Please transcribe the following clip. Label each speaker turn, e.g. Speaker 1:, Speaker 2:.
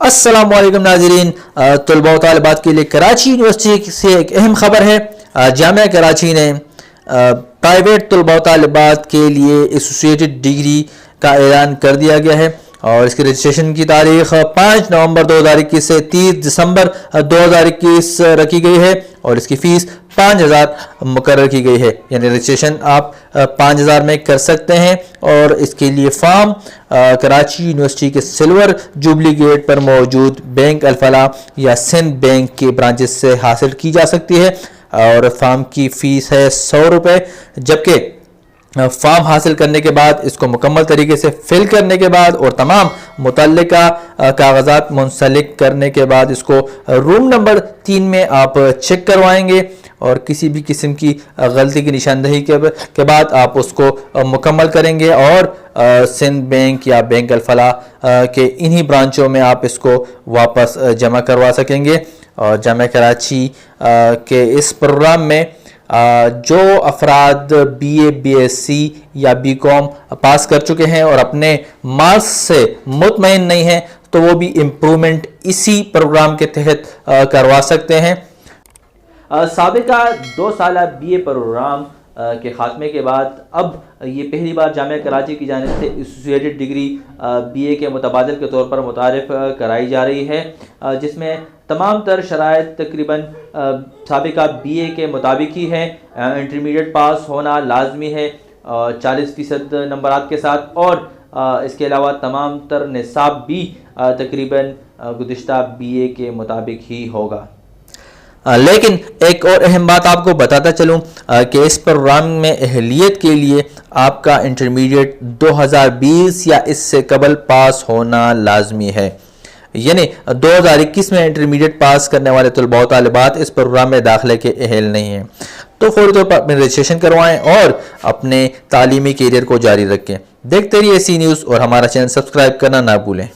Speaker 1: अस्सलाम वालेकुम नाज़रीन। तलबा व तालिबात के लिए कराची यूनिवर्सिटी से एक अहम खबर है। जामिया कराची ने प्राइवेट तलबा व तालिबात के लिए एसोसिएटेड डिग्री का ऐलान कर दिया गया है और इसकी रजिस्ट्रेशन की तारीख 5 नवंबर 2021 से 30 दिसंबर 2021 रखी गई है और इसकी फ़ीस 5,000 मुकर्रर की गई है। यानी रजिस्ट्रेशन आप 5,000 में कर सकते हैं और इसके लिए फॉर्म कराची यूनिवर्सिटी के सिल्वर जुबली गेट पर मौजूद बैंक अल-फलाह या सिंध बैंक के ब्रांचेस से हासिल की जा सकती है और फॉर्म की फ़ीस है 100 रुपये। जबकि फॉर्म हासिल करने के बाद इसको मुकम्मल तरीके से फिल करने के बाद और तमाम मुतल्लिका कागजात मुंसलिक करने के बाद इसको रूम नंबर 3 में आप चेक करवाएंगे और किसी भी किस्म की गलती की निशानदही के बाद आप उसको मुकम्मल करेंगे और सिंध बैंक या बैंक अल-फलाह के इन्हीं ब्रांचों में आप इसको वापस जमा करवा सकेंगे। और जामिया कराची के इस प्रोग्राम में जो अफराद BA BSc या BCom पास कर चुके हैं और अपने मार्क्स से मुतमईन नहीं हैं तो वो भी इम्प्रूवमेंट इसी प्रोग्राम के तहत करवा सकते हैं। साबिका 2 साला BA प्रोग्राम के ख़ात्मे के बाद अब ये पहली बार जामिया कराची की जानिब से एसोसिएटेड डिग्री BA के मुतबादिल के तौर पर मुतारिफ कराई जा रही है, जिसमें तमाम तर शराइत तकरीबन साबिका BA के मुताबिक ही है। इंटरमीडिएट पास होना लाजमी है 40% नंबरात के साथ और इसके अलावा तमाम तर निसाब भी तकरीबन गुज़िश्ता BA के मुताबिक ही होगा। लेकिन एक और अहम बात आपको बताता चलूं कि इस प्रोग्राम में अहलियत के लिए आपका इंटरमीडिएट 2020 या इससे कबल पास होना लाजमी है। यानी 2021 में इंटरमीडिएट पास करने वाले तलबा व तालिबात इस प्रोग्राम में दाखिले के अहल नहीं हैं, तो फौरी तौर पर अपने रजिस्ट्रेशन करवाएं और अपने तालीमी कैरियर को जारी रखें। देखते रहिए सी न्यूज़ और हमारा चैनल सब्सक्राइब करना ना भूलें।